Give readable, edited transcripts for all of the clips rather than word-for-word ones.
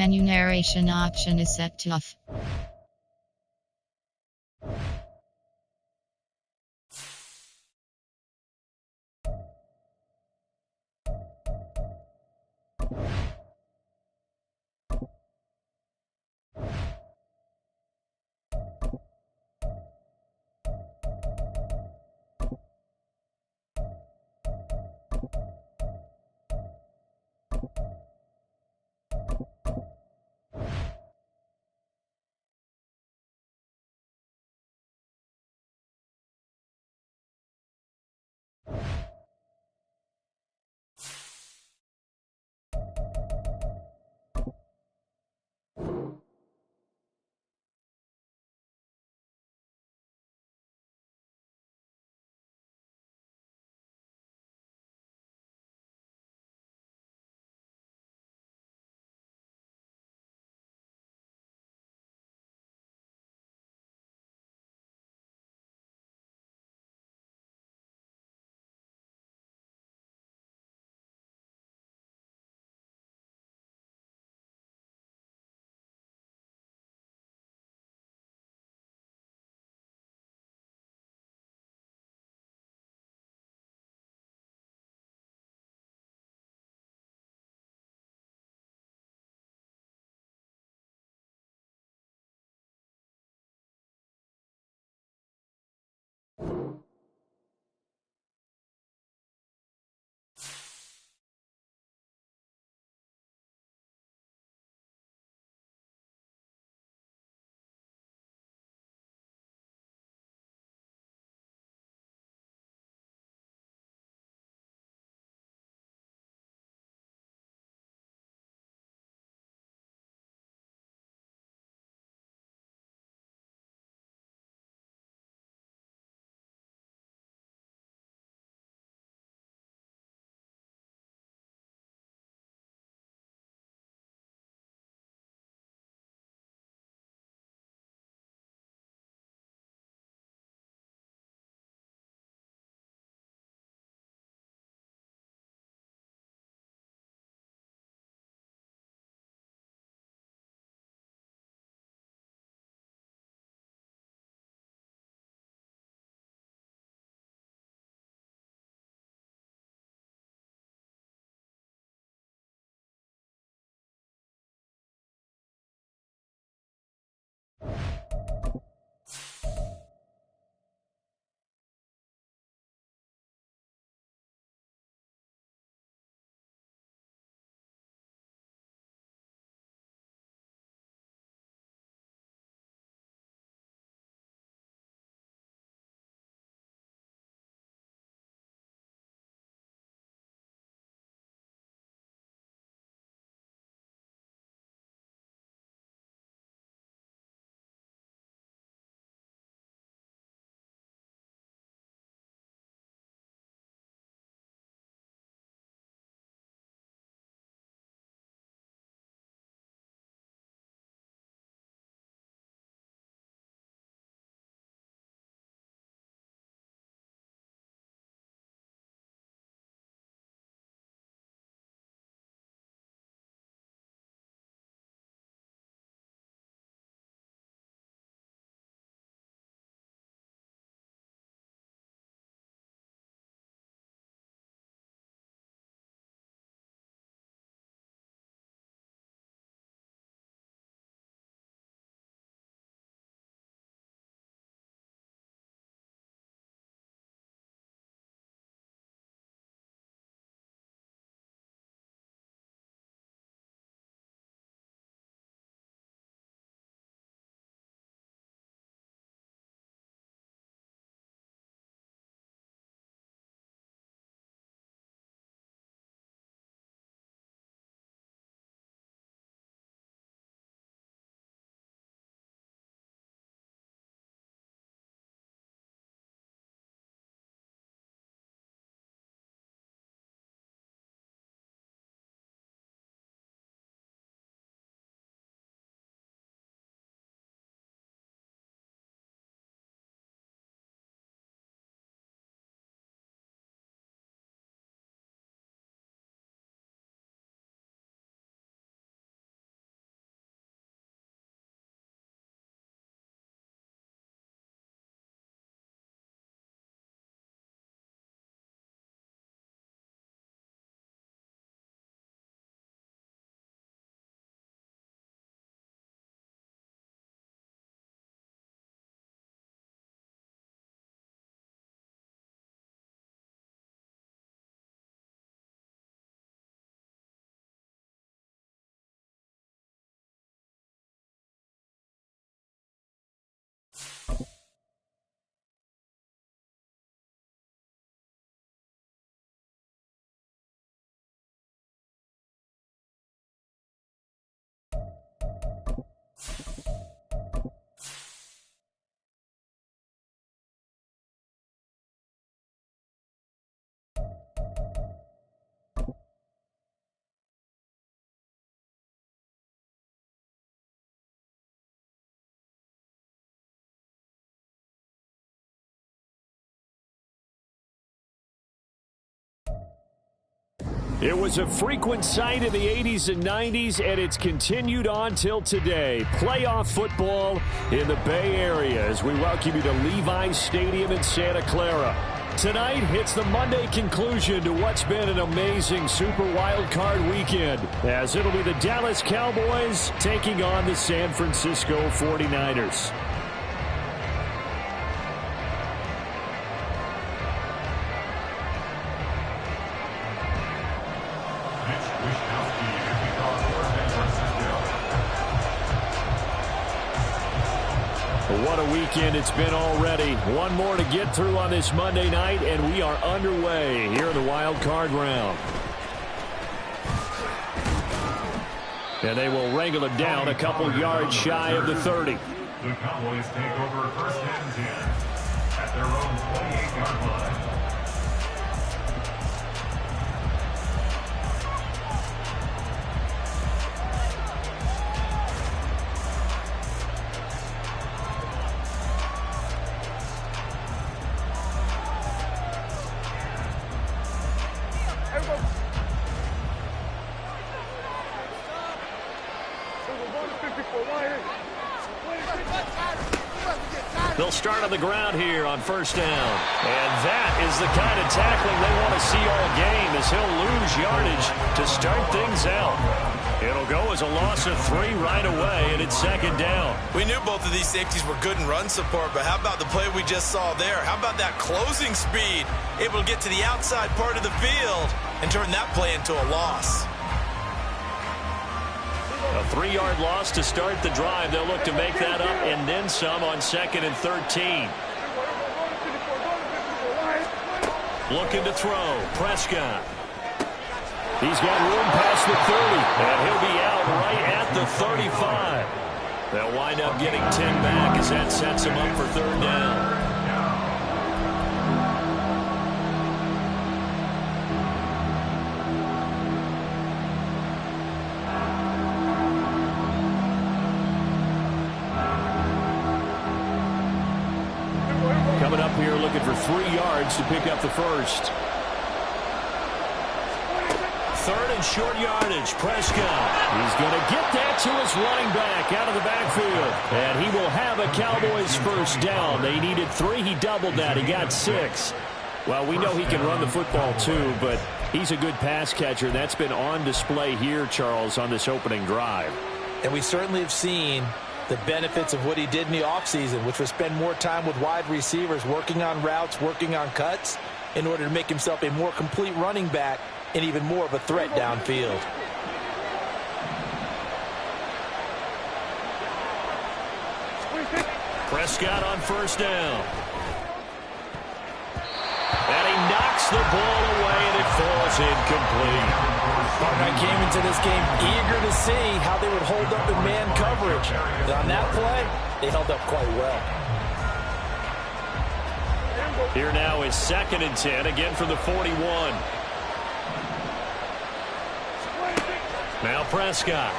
Menu narration option is set to off. It was a frequent sight in the 80s and 90s, and it's continued on till today. Playoff football in the Bay Area as we welcome you to Levi's Stadium in Santa Clara. Tonight, it's the Monday conclusion to what's been an amazing Super Wild Card weekend, as it'll be the Dallas Cowboys taking on the San Francisco 49ers. What a weekend it's been already. One more to get through on this Monday night, and we are underway here in the wild card round. And they will wrangle it down a couple yards shy of the 30. The Cowboys take over first and 10 at their own 28-yard line. They'll start on the ground here on first down. And that is the kind of tackling they want to see all game, as he'll lose yardage to start things out. It'll go as a loss of 3 right away, and it's second down. We knew both of these safeties were good in run support, but how about the play we just saw there? How about that closing speed? Able to get to the outside part of the field and turn that play into a loss. A 3-yard loss to start the drive. They'll look to make that up and then some on second and 13. Looking to throw. Prescott. He's got room past the 30, and he'll be out right at the 35. They'll wind up getting 10 back as that sets him up for third down. Coming up here looking for 3 yards to pick up the first. Third and short yardage. Prescott. He's going to get that to his running back out of the backfield. And he will have a Cowboys first down. They needed 3. He doubled that. He got 6. Well, we know he can run the football too, but he's a good pass catcher. That's been on display here, Charles, on this opening drive. And we certainly have seen the benefits of what he did in the offseason, which was spend more time with wide receivers, working on routes, working on cuts, in order to make himself a more complete running back and even more of a threat downfield. Prescott on first down. And he knocks the ball away, and it falls incomplete. I came into this game eager to see how they would hold up in man coverage. And on that play, they held up quite well. Here now is second and 10, again from the 41. Now Prescott.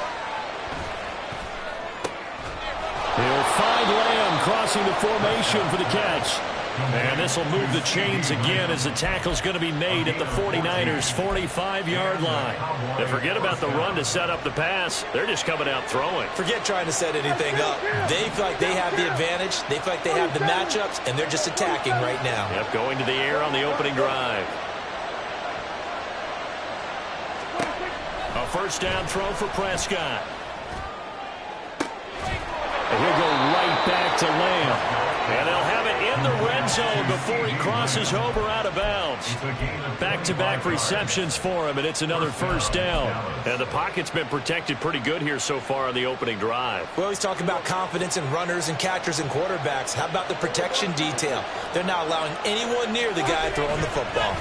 He'll find Lamb crossing the formation for the catch. And this will move the chains again as the tackle's going to be made at the 49ers' 45-yard line. And forget about the run to set up the pass. They're just coming out throwing. Forget trying to set anything up. They feel like they have the advantage. They feel like they have the matchups, and they're just attacking right now. Yep, going to the air on the opening drive. A first down throw for Prescott. And he'll go right back to Lamb. And they'll have it in the red zone before he crosses over out of bounds. Back-to-back receptions for him, and it's another first down. And the pocket's been protected pretty good here so far on the opening drive. We always talk about confidence in runners and catchers and quarterbacks. How about the protection detail? They're not allowing anyone near the guy throwing the football.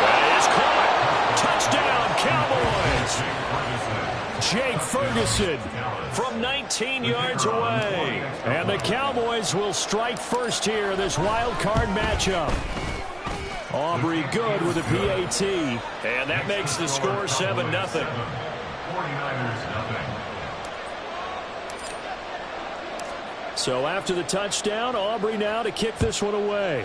That is caught. Touchdown, Cowboys. Jake Ferguson from 19 yards away. And the Cowboys will strike first here in this wild card matchup. Aubrey good with a PAT. And that makes the score 7-0. 49ers, So after the touchdown, Aubrey now to kick this one away.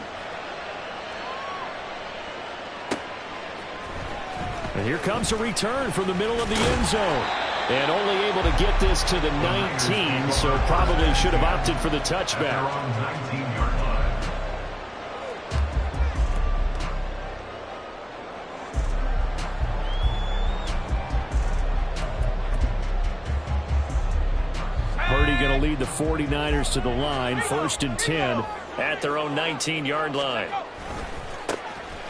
And here comes a return from the middle of the end zone. And only able to get this to the 19, so probably should have opted for the touchback. Purdy going to lead the 49ers to the line, 1st and 10 at their own 19-yard line.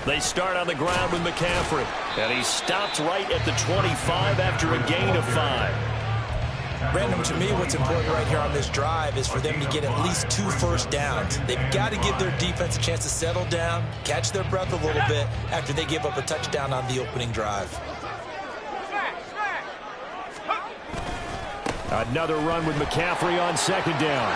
They start on the ground with McCaffrey, and he stopped right at the 25 after a gain of 5. Random, to me, what's important right here on this drive is for them to get at least 2 first downs. They've got to give their defense a chance to settle down, catch their breath a little bit after they give up a touchdown on the opening drive. Another run with McCaffrey on 2nd down.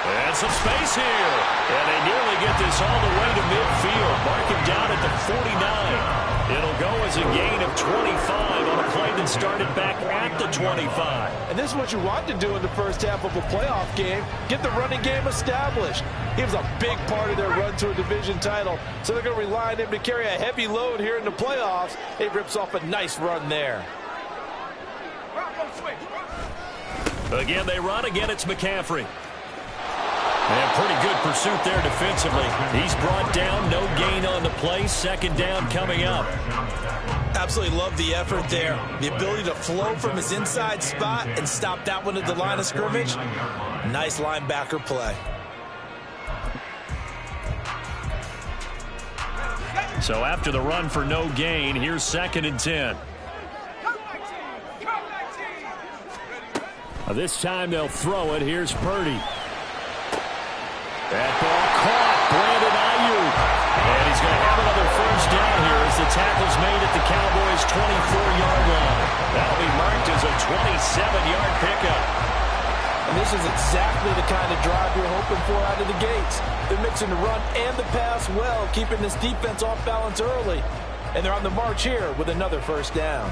And some space here. And they nearly get this all the way to midfield. Mark him down at the 49. It'll go as a gain of 25 on a play that started back at the 25. And this is what you want to do in the first half of a playoff game. Get the running game established. He was a big part of their run to a division title. So they're going to rely on him to carry a heavy load here in the playoffs. He rips off a nice run there. Again, they run. Again, it's McCaffrey. And pretty good pursuit there defensively. He's brought down, no gain on the play. 2nd down coming up. Absolutely love the effort there. The ability to flow from his inside spot and stop that one at the line of scrimmage. Nice linebacker play. So after the run for no gain, here's 2nd and 10. This time they'll throw it. Here's Purdy. That ball caught. Brandon Ayuk. And he's going to have another first down here as the tackle's made at the Cowboys' 24-yard line. That'll be marked as a 27-yard pickup. And this is exactly the kind of drive you're hoping for out of the gates. They're mixing the run and the pass well, keeping this defense off balance early. And they're on the march here with another first down.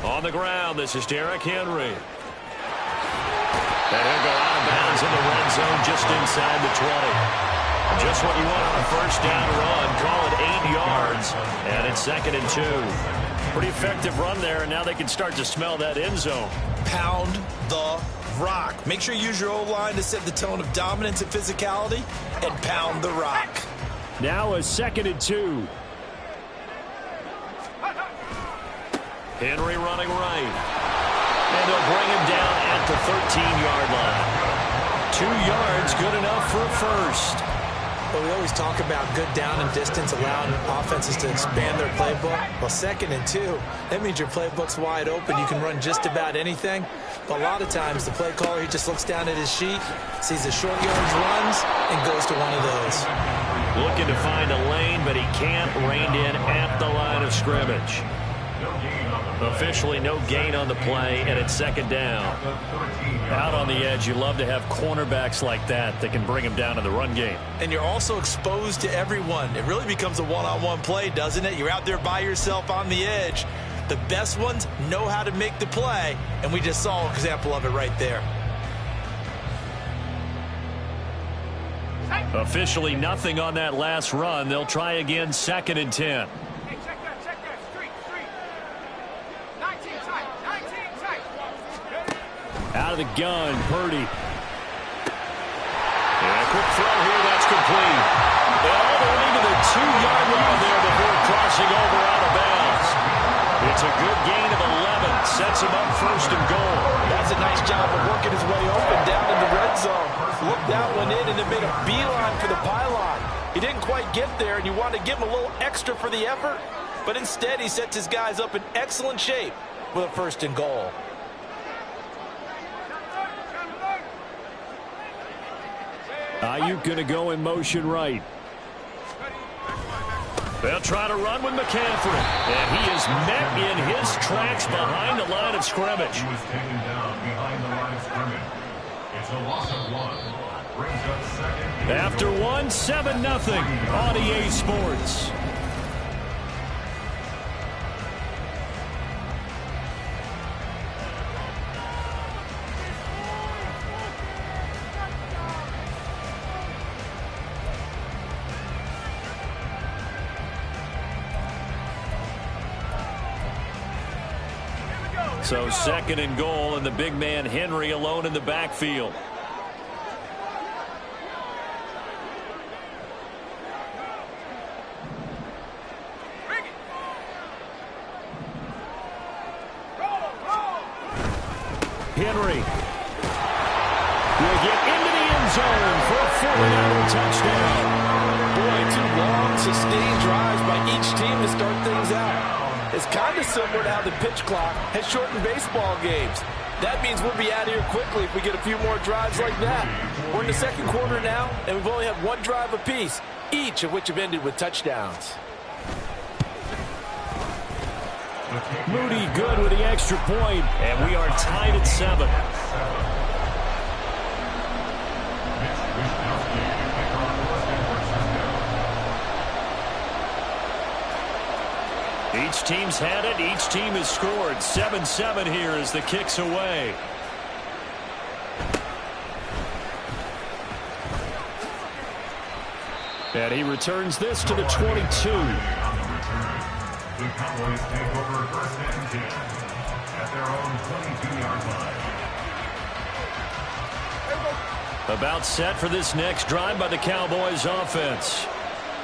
On the ground, this is Derrick Henry. And he'll go out of bounds in the red zone just inside the 20. Just what you want on a first down run. Call it 8 yards. And it's 2nd and 2. Pretty effective run there, and now they can start to smell that end zone. Pound the rock. Make sure you use your O-line to set the tone of dominance and physicality, and pound the rock. Now a 2nd and 2. Henry running right. And they'll bring him down at the 13-yard line. 2 yards, good enough for a first. Well, we always talk about good down and distance, allowing offenses to expand their playbook. Well, 2nd and 2, that means your playbook's wide open. You can run just about anything. But a lot of times, the play caller, he just looks down at his sheet, sees the short yardage runs, and goes to one of those. Looking to find a lane, but he can't. Reined in at the line of scrimmage. Officially no gain on the play, and it's 2nd down. Out on the edge, you love to have cornerbacks like that can bring him down in the run game. And you're also exposed to everyone. It really becomes a one-on-one play, doesn't it? You're out there by yourself on the edge. The best ones know how to make the play, and we just saw an example of it right there. Officially nothing on that last run. They'll try again, 2nd and 10. Out of the gun, Purdy. And a quick throw here, that's complete. And all the way to the 2-yard line there before crossing over out of bounds. It's a good gain of 11. Sets him up 1st and goal. That's a nice job of working his way open down in the red zone. Looked that one in and then made a beeline for the pylon. He didn't quite get there, and you want to give him a little extra for the effort. But instead, he sets his guys up in excellent shape with a 1st and goal. Ayuk going to go in motion right. They'll try to run with McCaffrey. And he is met in his tracks behind the line of scrimmage. He was taken down behind the line of scrimmage. It's a loss of 1. Brings up second. After 1, 7-0 on EA Sports. So 2nd and goal, and the big man Henry alone in the backfield. Henry will get into the end zone for a 49er touchdown. Boy, 2 long, sustained drives by each team to start things out. It's kind of similar to how the pitch clock has shortened baseball games. That means we'll be out of here quickly if we get a few more drives like that. We're in the 2nd quarter now, and we've only had 1 drive apiece, each of which have ended with touchdowns. Moody good with the extra point, and we are tied at 7. Each team's had it. Each team has scored. 7-7 here as the kick's away. And he returns this to the 22. The Cowboys take over 1st and 10 at their own 22-yard line. About set for this next drive by the Cowboys offense.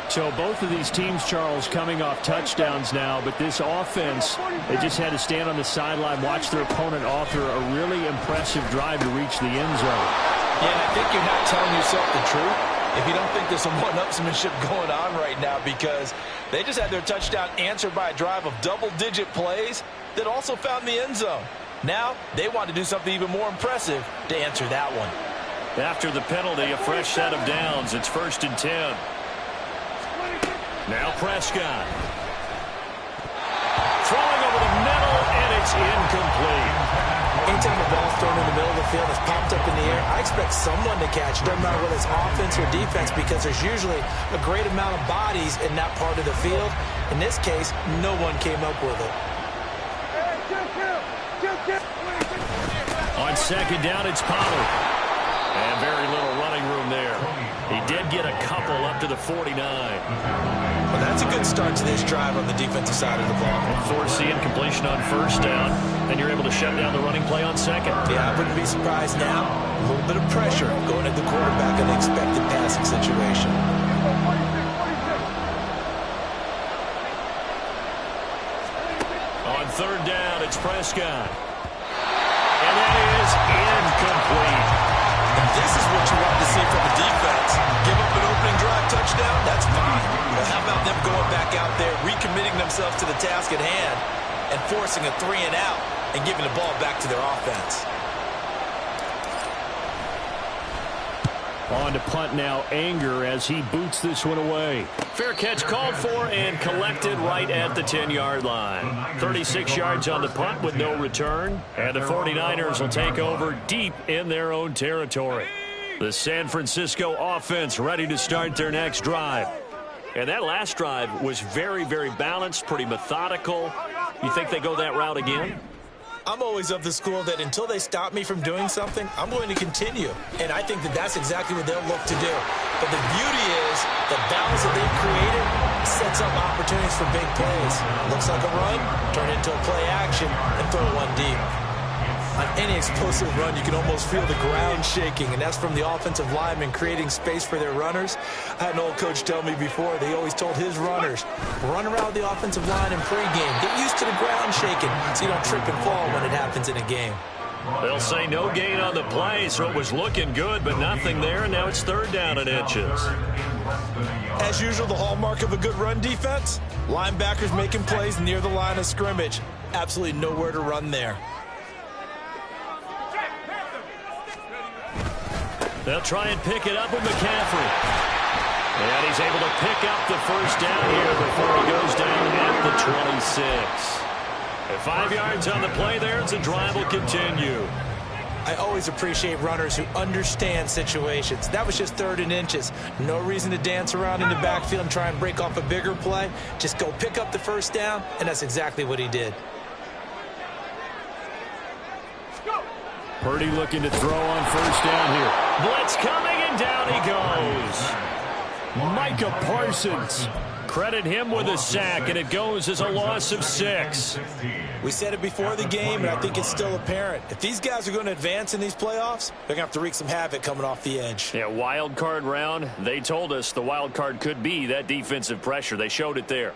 So both of these teams, Charles, coming off touchdowns now, but this offense, they just had to stand on the sideline, watch their opponent author a really impressive drive to reach the end zone. Yeah, and I think you're not telling yourself the truth if you don't think there's some one-upsmanship going on right now, because they just had their touchdown answered by a drive of double-digit plays that also found the end zone. Now they want to do something even more impressive to answer that one. After the penalty, a fresh set of downs. It's 1st and 10. Now Prescott. Throwing over the middle, and it's incomplete. Anytime the ball's thrown in the middle of the field, it's popped up in the air, I expect someone to catch it, no matter whether it's offense or defense, because there's usually a great amount of bodies in that part of the field. In this case, no one came up with it. On 2nd down, it's Pollard. And very little running room there. He did get a couple up to the 49. Well, that's a good start to this drive on the defensive side of the ball. Force the incompletion on 1st down, and you're able to shut down the running play on 2nd. Yeah, I wouldn't be surprised now. A little bit of pressure going at the quarterback in an expected passing situation. On 3rd down, it's Prescott. And that is incomplete. And this is what you want to see from the defense. Give up an opening drive touchdown, that's fine. But how about them going back out there, recommitting themselves to the task at hand, and forcing a 3-and-out and giving the ball back to their offense. On to punt now, Anger, as he boots this one away. Fair catch called for and collected right at the 10-yard line. 36 yards on the punt with no return. And the 49ers will take over deep in their own territory. The San Francisco offense ready to start their next drive. And that last drive was very, very balanced, pretty methodical. You think they go that route again? I'm always of the school that until they stop me from doing something, I'm going to continue. And I think that that's exactly what they'll look to do. But the beauty is the balance that they've created sets up opportunities for big plays. Looks like a run, turn into a play action, and throw one deep. On any explosive run, you can almost feel the ground shaking, and that's from the offensive linemen creating space for their runners. I had an old coach tell me before, they always told his runners, run around the offensive line in pregame. Get used to the ground shaking so you don't trip and fall when it happens in a game. They'll say no gain on the play, so it was looking good, but nothing there, and now it's 3rd down and inches. As usual, the hallmark of a good run defense, linebackers making plays near the line of scrimmage. Absolutely nowhere to run there. They'll try and pick it up with McCaffrey. And he's able to pick up the first down here before he goes down at the 26. At 5 yards on the play there, the drive will continue. I always appreciate runners who understand situations. That was just 3rd and inches. No reason to dance around in the backfield and try and break off a bigger play. Just go pick up the first down, and that's exactly what he did. Purdy looking to throw on first down here. Blitz coming, and down he goes. Micah Parsons. Credit him with a sack, and it goes as a loss of 6. We said it before the game, and I think it's still apparent. If these guys are going to advance in these playoffs, they're going to have to wreak some havoc coming off the edge. Yeah, wild card round. They told us the wild card could be that defensive pressure. They showed it there.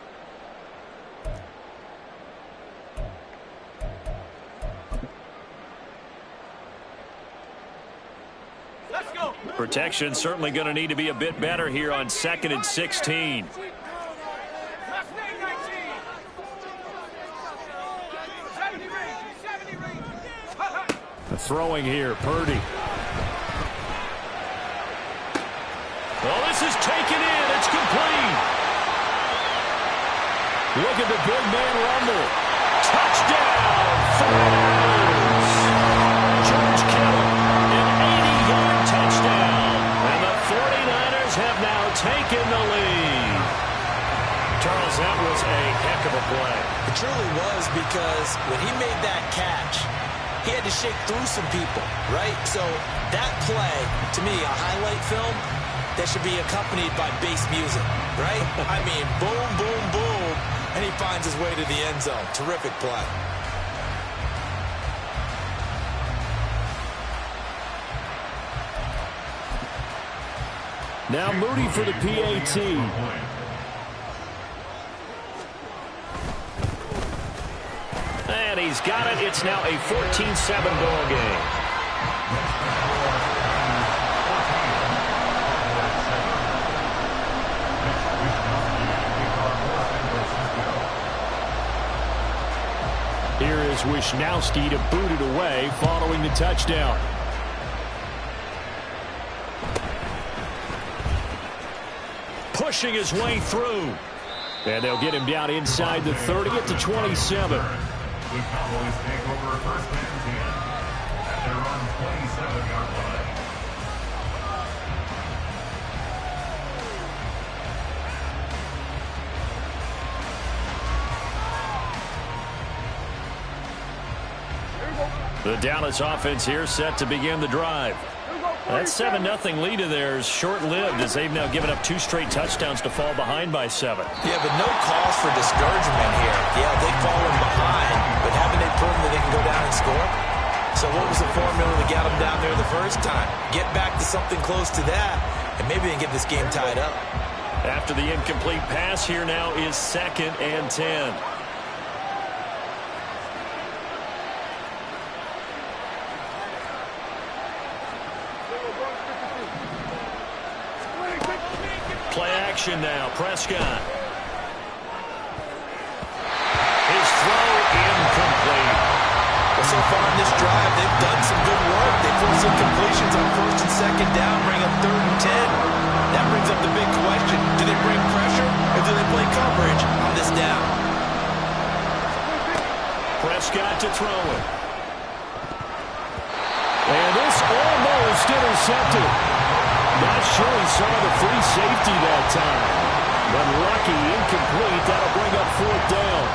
Let's go. Protection certainly going to need to be a bit better here on 2nd and 16. Throwing here, Purdy. Well, this is taken in. It's complete. Look at the big man rumble. Touchdown, 49ers. George Kittle, an 80-yard touchdown. And the 49ers have now taken the lead. Charles, that was a heck of a play. It truly was, because when he made that catch, he had to shake through some people, right? So that play, to me, a highlight film that should be accompanied by bass music, right? I mean, boom, boom, boom, and he finds his way to the end zone. Terrific play. Now Moody for the PAT. And he's got it. It's now a 14-7 ball game. Here is Wisnowski to boot it away following the touchdown. Pushing his way through. And they'll get him down inside the 30 at the 27. The Cowboys take over 1st and 10 at their own 27-yard line. The Dallas offense here set to begin the drive. That 7-0 lead of theirs short-lived, as they've now given up 2 straight touchdowns to fall behind by 7. Yeah, but no cause for discouragement here. Yeah, they've fallen behind, but haven't they proven that they can go down and score? So what was the formula that got them down there the first time? Get back to something close to that, and maybe they can get this game tied up. After the incomplete pass, here now is 2nd and 10. Play action now. Prescott. His throw incomplete. Well, so far in this drive, they've done some good work. They forced some completions on 1st and 2nd down, bring up 3rd and 10. That brings up the big question. Do they bring pressure, or do they play coverage on this down? Prescott to throw it. And this almost intercepted. Not sure he saw the free safety that time. But lucky, incomplete. That'll bring up 4th down.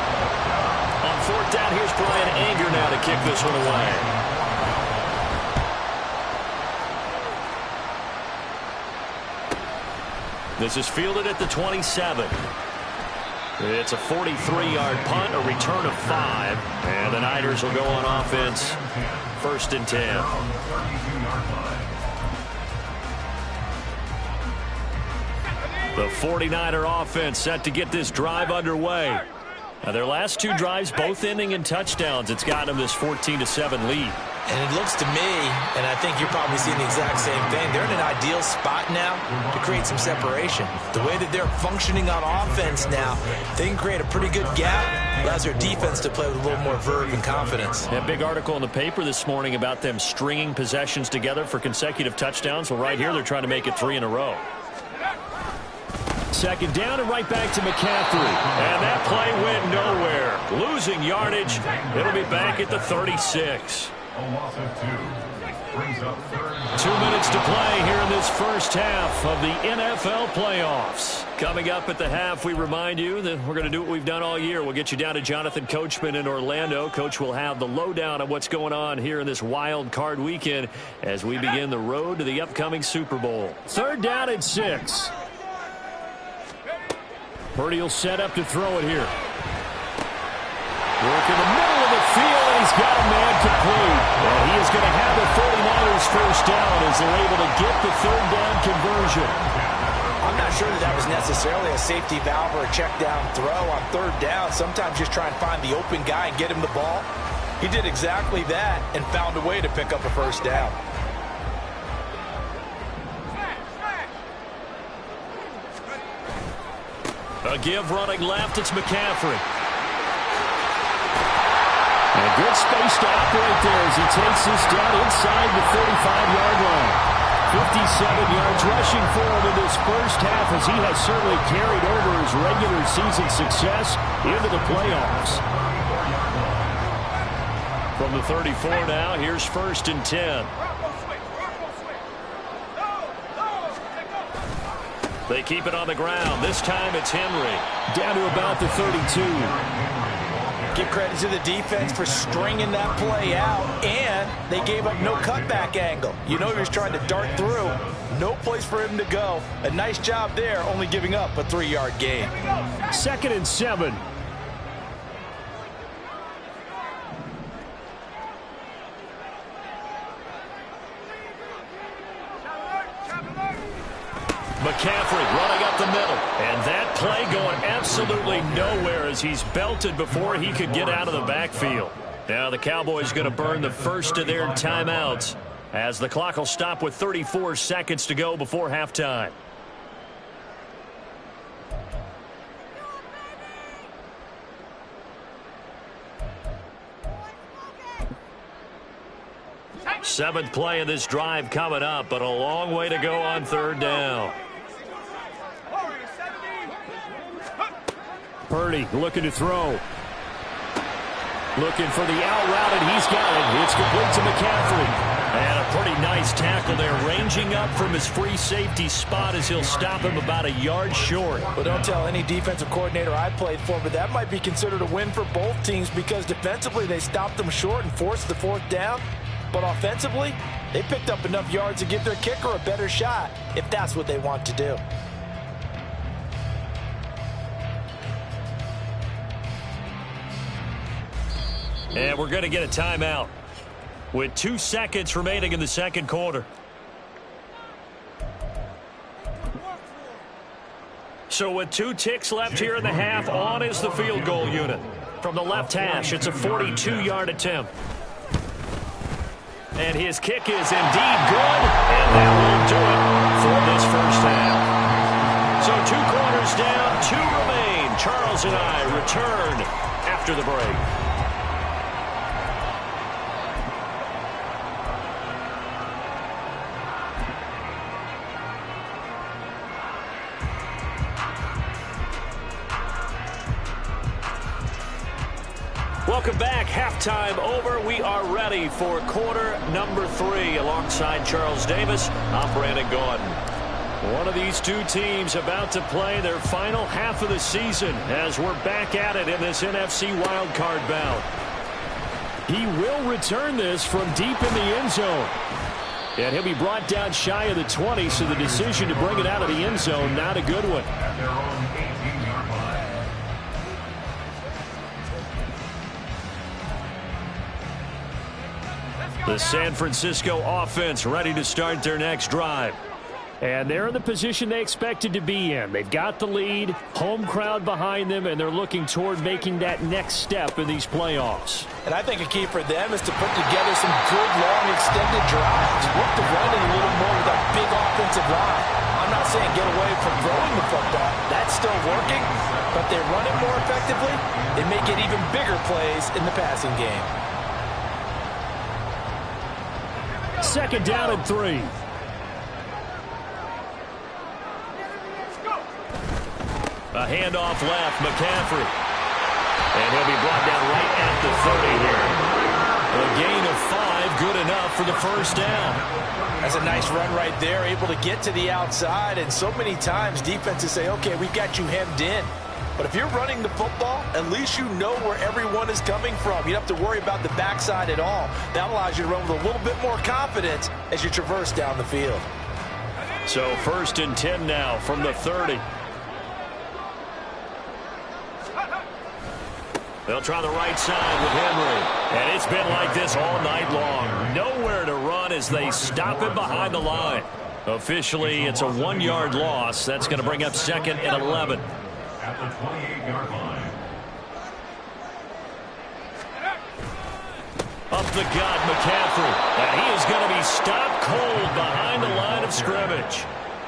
On 4th down, here's Brian Anger now to kick this one away. This is fielded at the 27. It's a 43-yard punt, a return of 5. And the Niners will go on offense. 1st and 10. The 49er offense set to get this drive underway. Now, their last 2 drives both ending in touchdowns. It's gotten them this 14-7 lead. And it looks to me, and I think you're probably seeing the exact same thing, they're in an ideal spot now to create some separation. The way that they're functioning on offense now, they can create a pretty good gap, allows their defense to play with a little more verve and confidence. A big article in the paper this morning about them stringing possessions together for consecutive touchdowns. Well, right here, they're trying to make it 3 in a row. Second down and right back to McCaffrey. And that play went nowhere. Losing yardage. It'll be back at the 36. A loss of 2. Brings up third. 2 minutes to play here in this first half of the NFL playoffs. Coming up at the half, we remind you that we're going to do what we've done all year. We'll get you down to Jonathan Coachman in Orlando. Coach will have the lowdown on what's going on here in this wild card weekend as we begin the road to the upcoming Super Bowl. Third down and 6. Purdy will set up to throw it here. Work in the middle of the field, and he's got a man complete. And he is going to have the 49ers first down as they're able to get the third down conversion. I'm not sure that was necessarily a safety valve or a check down throw on third down. Sometimes just try and find the open guy and get him the ball. He did exactly that and found a way to pick up a first down. A give running left, it's McCaffrey. And good space to operate there as he takes this down inside the 35-yard line. 57 yards rushing for him in this first half as he has certainly carried over his regular season success into the playoffs. From the 34 now, here's first and 10. They keep it on the ground. This time it's Henry. Down to about the 32. Give credit to the defense for stringing that play out, and they gave up no cutback angle. You know he was trying to dart through. No place for him to go. A nice job there, only giving up a 3-yard gain. Second and 7. McCaffrey running up the middle. And that play going absolutely nowhere as he's belted before he could get out of the backfield. Now the Cowboys going to burn the first of their timeouts as the clock will stop with 34 seconds to go before halftime. Seventh play of this drive coming up, but a long way to go on third down. Purdy looking to throw. Looking for the out route, and he's got it. It's complete to McCaffrey. And a pretty nice tackle there, ranging up from his free safety spot as he'll stop him about a yard short. Well, don't tell any defensive coordinator I played for, but that might be considered a win for both teams because defensively they stopped them short and forced the fourth down. But offensively, they picked up enough yards to give their kicker a better shot if that's what they want to do. And we're going to get a timeout with 2 seconds remaining in the second quarter. So with 2 ticks left here in the half, on is the field goal unit. From the left hash, it's a 42-yard attempt. And his kick is indeed good, and that will do it for this first half. So 2 quarters down, 2 remain. Charles and I return after the break. Welcome back. Halftime over. We are ready for quarter number 3 alongside Charles Davis. I'm Brandon Gaudin. One of these 2 teams about to play their final half of the season as we're back at it in this NFC wildcard bout. He will return this from deep in the end zone. And he'll be brought down shy of the 20, so the decision to bring it out of the end zone, not a good one. At their own 18-yard line. The San Francisco offense ready to start their next drive. And they're in the position they expected to be in. They've got the lead, home crowd behind them, and they're looking toward making that next step in these playoffs. And I think a key for them is to put together some good, long, extended drives. Look to run it a little more with a big offensive line. I'm not saying get away from throwing the football. That's still working, but they run it more effectively and make it even bigger plays in the passing game. Second down and 3. A handoff left, McCaffrey. And he'll be brought down right at the 30 here. A gain of 5, good enough for the first down. That's a nice run right there, able to get to the outside. And so many times defenses say, okay, we've got you hemmed in. But if you're running the football, at least you know where everyone is coming from. You don't have to worry about the backside at all. That allows you to run with a little bit more confidence as you traverse down the field. So 1st and 10 now from the 30. They'll try the right side with Henry. And it's been like this all night long. Nowhere to run as they stop him behind the line. Officially, it's a 1-yard loss. That's going to bring up 2nd and 11. At the 28-yard line. Up the gut, McCaffrey. And he is going to be stopped cold behind the line of scrimmage.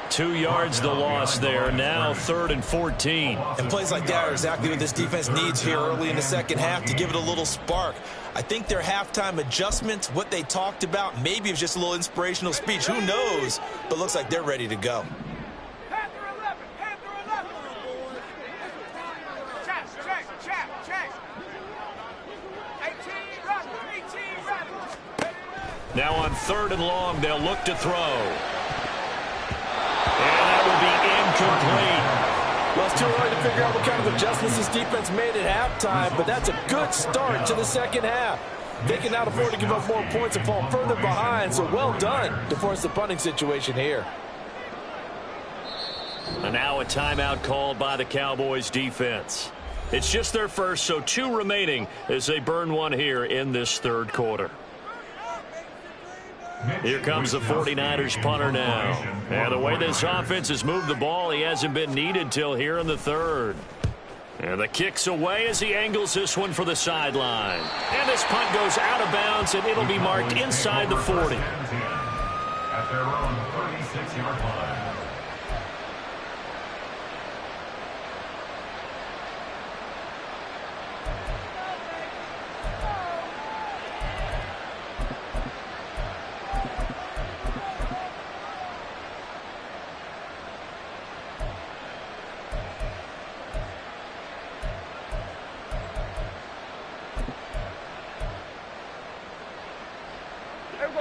2 yards the loss there. Now 3rd and 14. And plays like that are exactly what this defense needs here early in the second half to give it a little spark. I think their halftime adjustments, what they talked about, maybe it was just a little inspirational speech. Who knows? But looks like they're ready to go. Now on 3rd and long, they'll look to throw. And that will be incomplete. Well, it's too early to figure out what kind of adjustments this defense made at halftime, but that's a good start to the second half. They can now afford to give up more points and fall further behind, so well done to force the punting situation here. And now a timeout called by the Cowboys defense. It's just their first, so 2 remaining as they burn one here in this 3rd quarter. Here comes the 49ers punter now. And the way this offense has moved the ball, he hasn't been needed till here in the 3rd. And the kick's away as he angles this one for the sideline. And this punt goes out of bounds, and it'll be marked inside the 40. At their own 36-yard line.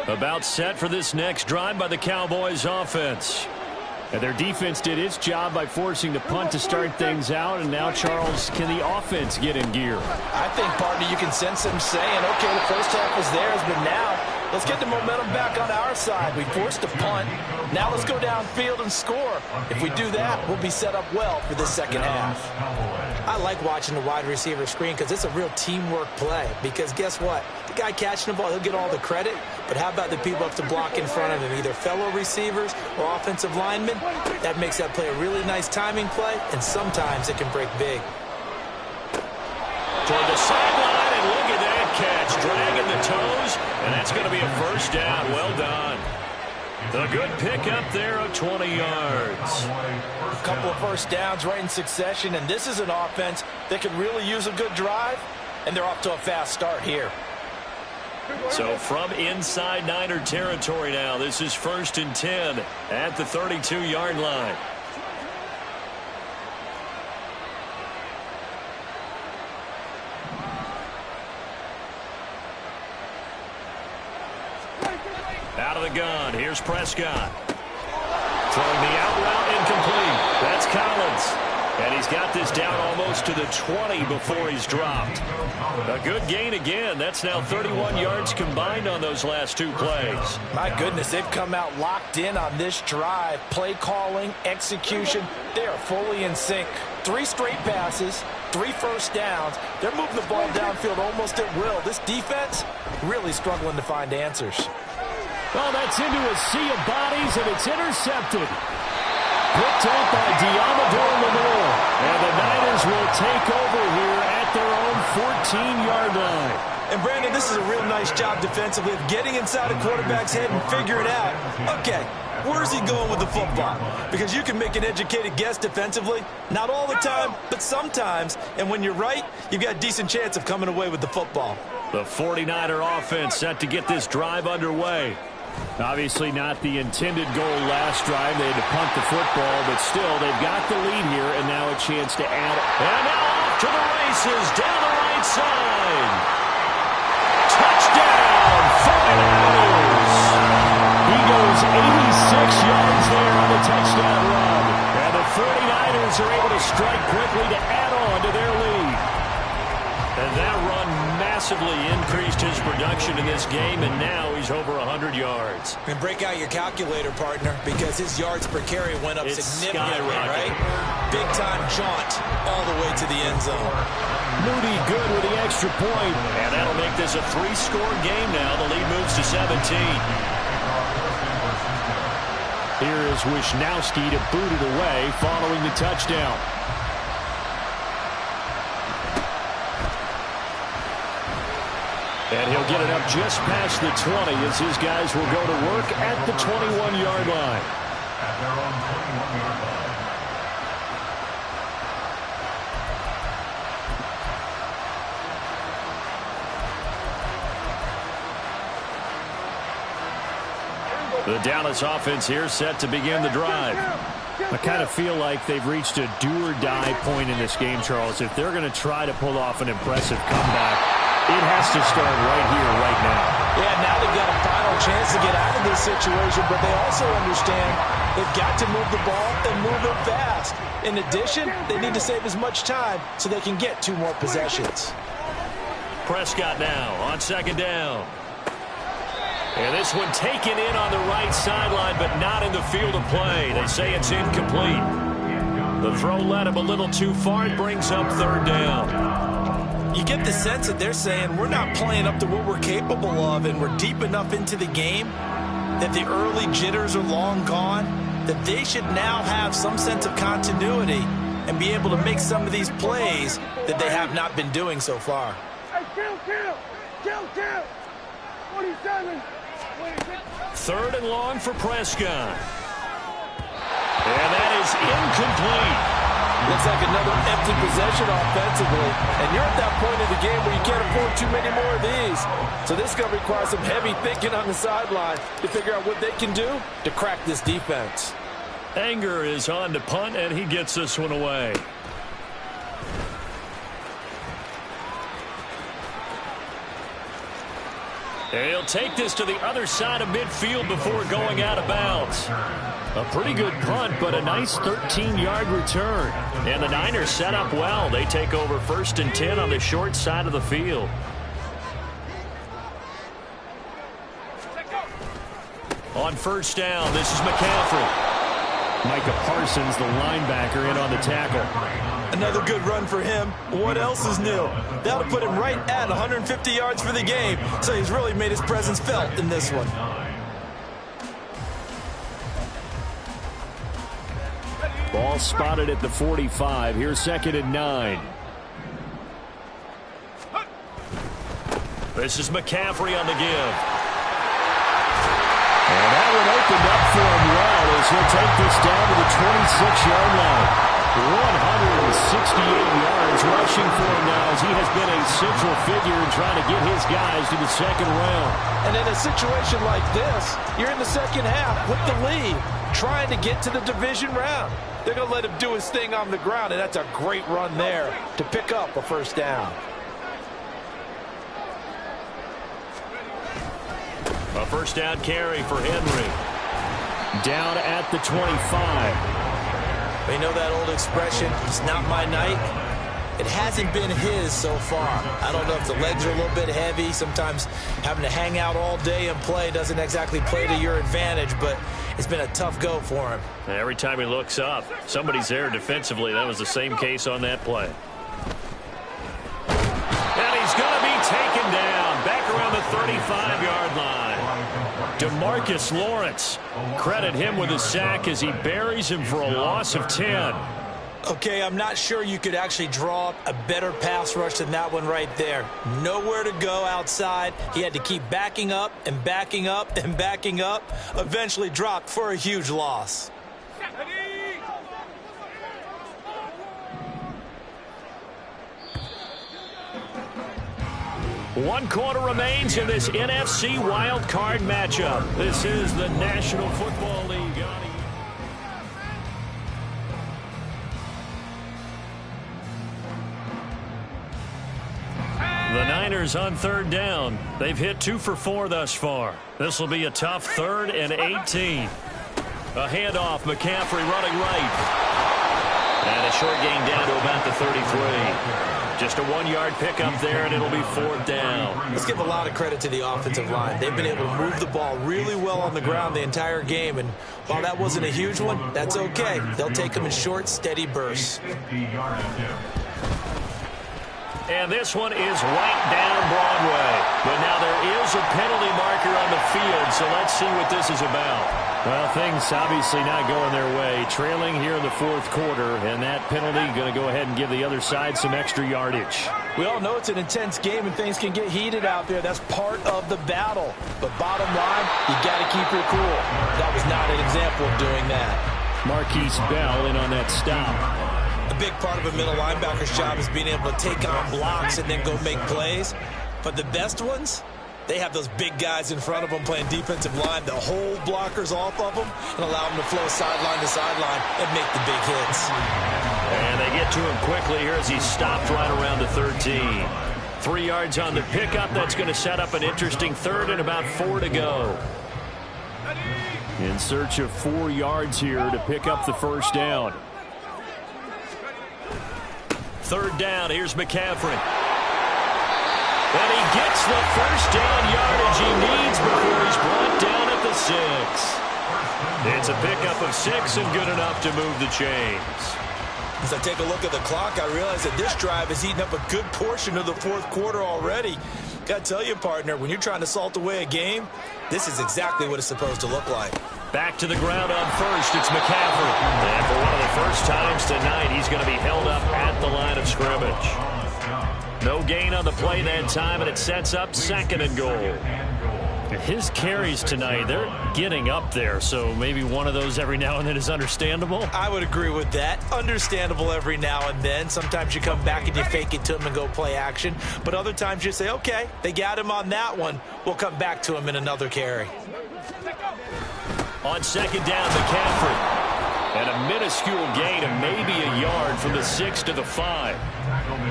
About set for this next drive by the Cowboys offense. And their defense did its job by forcing the punt to start things out. And now, Charles, can the offense get in gear? I think, partner, you can sense them saying, okay, the first half was theirs, but now let's get the momentum back on our side. We forced a punt. Now let's go downfield and score. If we do that, we'll be set up well for this second half. I like watching the wide receiver screen because it's a real teamwork play. Because guess what? The guy catching the ball, he'll get all the credit. But how about the people up to block in front of him, either fellow receivers or offensive linemen? That makes that play a really nice timing play, and sometimes it can break big. Toward the sideline, and look at that catch. Dragging the toes, and that's going to be a first down. Well done. A good pickup there of 20 yards. A couple of first downs right in succession, and this is an offense that could really use a good drive, and they're off to a fast start here. So from inside Niner territory now, this is 1st and 10 at the 32-yard line. Out of the gun, here's Prescott. Throwing the out route, incomplete. That's Collins. And he's got this down almost to the 20 before he's dropped. A good gain again. That's now 31 yards combined on those last 2 plays. My goodness, they've come out locked in on this drive. Play calling, execution, they are fully in sync. 3 straight passes, 3 first downs. They're moving the ball downfield almost at will. This defense really struggling to find answers. Well, that's into a sea of bodies, and it's intercepted. Picked up by Deommodore Lenoir. And the Niners will take over here at their own 14-yard line. And, Brandon, this is a real nice job defensively of getting inside a quarterback's head and figuring out, okay, where's he going with the football? Because you can make an educated guess defensively. Not all the time, but sometimes. And when you're right, you've got a decent chance of coming away with the football. The 49er offense set to get this drive underway. Obviously not the intended goal last drive. They had to punt the football, but still, they've got the lead here, and now a chance to add. And now off to the races, down the right side. Touchdown, 49ers. He goes 86 yards there on the touchdown run. And the 49ers are able to strike quickly to add on to their lead. And that run massively increased his production in this game, and now he's over 100 yards. And break out your calculator, partner, because his yards per carry went up significantly, right? Big-time jaunt all the way to the end zone. Moody good with the extra point. And that'll make this a 3-score game now. The lead moves to 17. Here is Wisnowski to boot it away following the touchdown. And he'll get it up just past the 20 as his guys will go to work at the 21-yard line. At their own 21-yard line. The Dallas offense here set to begin the drive. I kind of feel like they've reached a do-or-die point in this game, Charles. If they're going to try to pull off an impressive comeback, it has to start right here, right now. Yeah, now they've got a final chance to get out of this situation, but they also understand they've got to move the ball and move it fast. In addition, they need to save as much time so they can get 2 more possessions. Prescott now on second down. And this one taken in on the right sideline, but not in the field of play. They say it's incomplete. The throw led him a little too far. It brings up third down. You get the sense that they're saying we're not playing up to what we're capable of, and we're deep enough into the game that the early jitters are long gone, that they should now have some sense of continuity and be able to make some of these plays that they have not been doing so far. Hey, kill, 47. Third and long for Prescott. And that is incomplete. Looks like another empty possession offensively. And you're at that point in the game where you can't afford too many more of these. So this is going to require some heavy thinking on the sideline to figure out what they can do to crack this defense. Anger is on to punt, and he gets this one away. He'll take this to the other side of midfield before going out of bounds. A pretty good punt, but a nice 13-yard return. And the Niners set up well. They take over 1st and 10 on the short side of the field. On first down, this is McCaffrey. Micah Parsons, the linebacker, in on the tackle. Another good run for him. What else is new? That'll put him right at 150 yards for the game. So he's really made his presence felt in this one. Ball spotted at the 45. Here's 2nd and 9. This is McCaffrey on the give. And that one opened up for him well as he'll take this down to the 26-yard line. 168 yards rushing for him now as he has been a central figure in trying to get his guys to the 2nd round. And in a situation like this, you're in the second half with the lead, trying to get to the division round. They're going to let him do his thing on the ground, and that's a great run there to pick up a first down. A first down carry for Henry. Down at the 25. We know that old expression, it's not my night. It hasn't been his so far. I don't know if the legs are a little bit heavy. Sometimes having to hang out all day and play doesn't exactly play to your advantage, but it's been a tough go for him. Every time he looks up, somebody's there defensively. That was the same case on that play. And he's going to be taken down back around the 35-yard line. DeMarcus Lawrence, credit him with a sack as he buries him for a loss of 10. Okay, I'm not sure you could actually draw up a better pass rush than that one right there. Nowhere to go outside. He had to keep backing up and backing up and backing up. Eventually dropped for a huge loss. 1 quarter remains in this NFC Wild Card matchup. This is the National Football League. The Niners on 3rd down. They've hit 2 for 4 thus far. This will be a tough 3rd and 18. A handoff, McCaffrey running right. And a short gain down to about the 33. Just a 1-yard pickup there, and it'll be 4th down. Let's give a lot of credit to the offensive line. They've been able to move the ball really well on the ground the entire game, and while that wasn't a huge one, that's okay. They'll take them in short, steady bursts. And this one is right down Broadway. But now there is a penalty marker on the field, so let's see what this is about. Well, things obviously not going their way. Trailing here in the 4th quarter, and that penalty going to go ahead and give the other side some extra yardage. We all know it's an intense game and things can get heated out there. That's part of the battle. But bottom line, you got to keep your cool. That was not an example of doing that. Marquise Bell in on that stop. A big part of a middle linebacker's job is being able to take on blocks and then go make plays. But the best ones, they have those big guys in front of them playing defensive line that hold blockers off of them and allow them to flow sideline to sideline and make the big hits. And they get to him quickly here as he stopped right around the 13. 3 yards on the pickup. That's going to set up an interesting 3rd and about 4 to go. In search of 4 yards here to pick up the 1st down. 3rd down. Here's McCaffrey. And he gets the 1st down yardage he needs before he's brought down at the 6. It's a pickup of 6 and good enough to move the chains. As I take a look at the clock, I realize that this drive has eaten up a good portion of the 4th quarter already. Got to tell you, partner, when you're trying to salt away a game, this is exactly what it's supposed to look like. Back to the ground on 1st. It's McCaffrey. And for one of the first times tonight, he's going to be held up at the line of scrimmage. No gain on the play that time, and it sets up 2nd and goal. His carries tonight, they're getting up there, so maybe one of those every now and then is understandable. I would agree with that. Understandable every now and then. Sometimes you come back and you fake it to him and go play action. But other times you say, okay, they got him on that one. We'll come back to him in another carry. On 2nd down, McCaffrey. And a minuscule gain of maybe a yard from the 6 to the 5.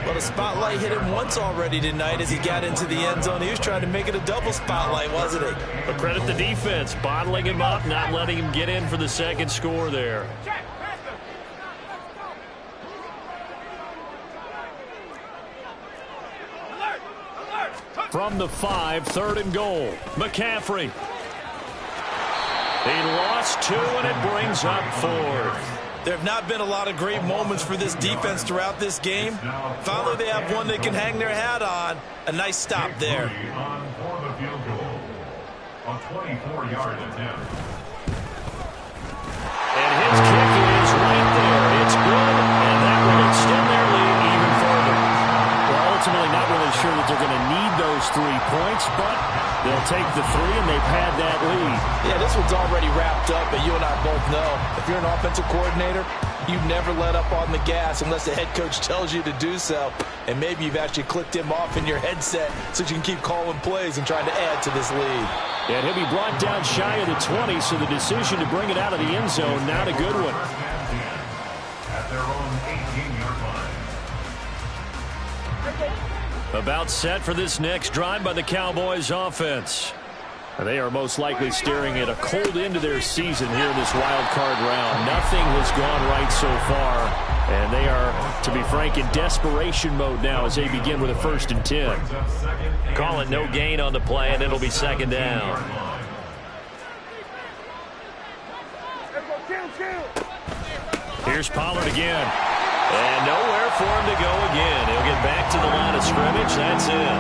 Well, the spotlight hit him once already tonight as he got into the end zone. He was trying to make it a double spotlight, wasn't he? But credit the defense, bottling him up, not letting him get in for the 2nd score there. From the 5, 3rd and goal. McCaffrey. He lost 2, and it brings up 4th. There have not been a lot of great moments for this defense throughout this game. Finally, they have one they can hang their hat on. A nice stop there. For the field goal, a 24-yard attempt. And his kick is right there. It's good, and that will extend their lead even further. Well, ultimately not really sure that they're going to need those 3 points, but they'll take the 3, and they've had that lead. Yeah, this one's already wrapped up, but you and I both know if you're an offensive coordinator, you never let up on the gas unless the head coach tells you to do so. And maybe you've actually clicked him off in your headset so you can keep calling plays and trying to add to this lead. And he'll be brought down shy of the 20, so the decision to bring it out of the end zone, not a good one. At their own 18-yard line. About set for this next drive by the Cowboys offense. They are most likely staring at a cold end to their season here in this wild card round. Nothing has gone right so far, and they are, to be frank, in desperation mode now as they begin with a 1st and 10. Call it no gain on the play, and it'll be 2nd down. Here's Pollard again. And nowhere for him to go again. He'll get back to the line of scrimmage. That's it.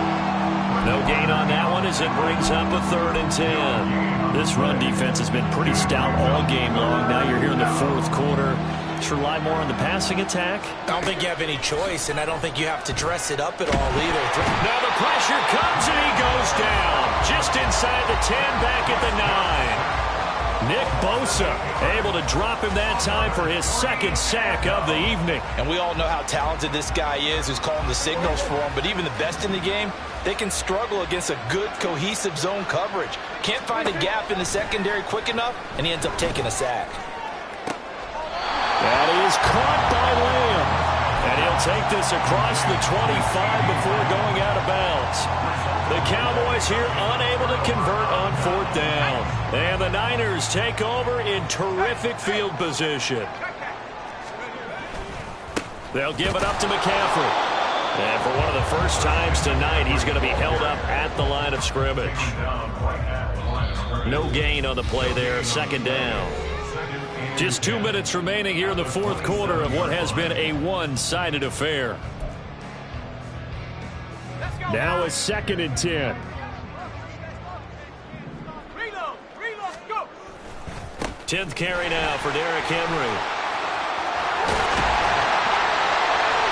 No gain on that one as it brings up a 3rd and 10. This run defense has been pretty stout all game long. Now you're here in the 4th quarter. Should rely more on the passing attack. I don't think you have any choice, and I don't think you have to dress it up at all either. Now the pressure comes, and he goes down. Just inside the 10, back at the 9. Nick Bosa able to drop him that time for his second sack of the evening. And we all know how talented this guy is who's calling the signals for him. But even the best in the game, they can struggle against a good, cohesive zone coverage. Can't find a gap in the secondary quick enough, and he ends up taking a sack. That is caught by Lamb. And he'll take this across the 25 before going out of bounds. The Cowboys here unable to convert on 4th down. And the Niners take over in terrific field position. They'll give it up to McCaffrey. And for one of the first times tonight, he's going to be held up at the line of scrimmage. No gain on the play there, 2nd down. Just 2 minutes remaining here in the 4th quarter of what has been a one-sided affair. Now it's 2nd and 10. Reload, go. 10th carry now for Derrick Henry.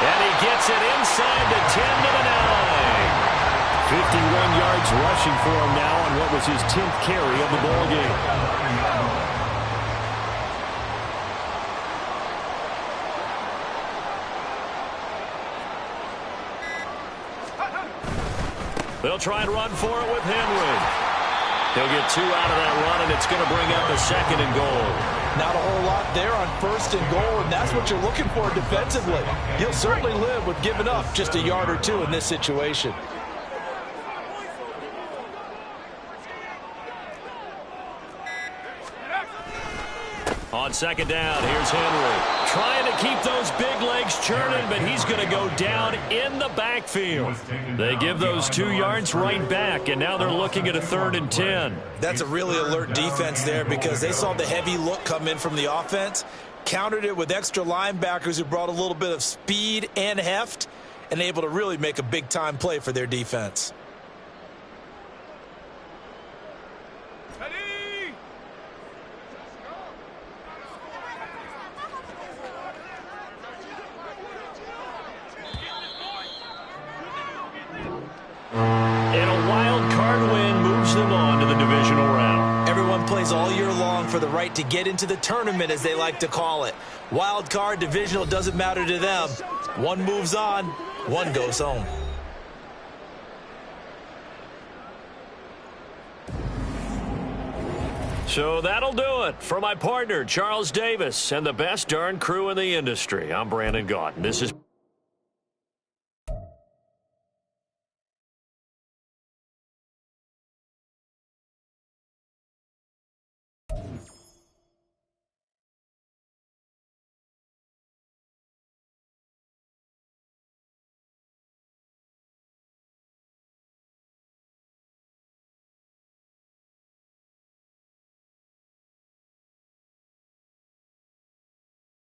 And he gets it inside the 10 to the 9. 51 yards rushing for him now on what was his 10th carry of the ball game. They'll try and run for it with Henry. He'll get 2 out of that run, and it's going to bring up a 2nd and goal. Not a whole lot there on 1st and goal, and that's what you're looking for defensively. He'll certainly live with giving up just a yard or 2 in this situation. On 2nd down, here's Henry. Trying to keep those big legs churning, but he's going to go down in the backfield. They give those 2 yards right back, and now they're looking at a 3rd and 10. That's a really alert defense there because they saw the heavy look come in from the offense, countered it with extra linebackers who brought a little bit of speed and heft, and able to really make a big-time play for their defense. And a wild card win moves them on to the divisional round. Everyone plays all year long for the right to get into the tournament, as they like to call it. Wild card, divisional, doesn't matter to them. One moves on, one goes home. So that'll do it for my partner, Charles Davis, and the best darn crew in the industry. I'm Brandon Gaudin. This is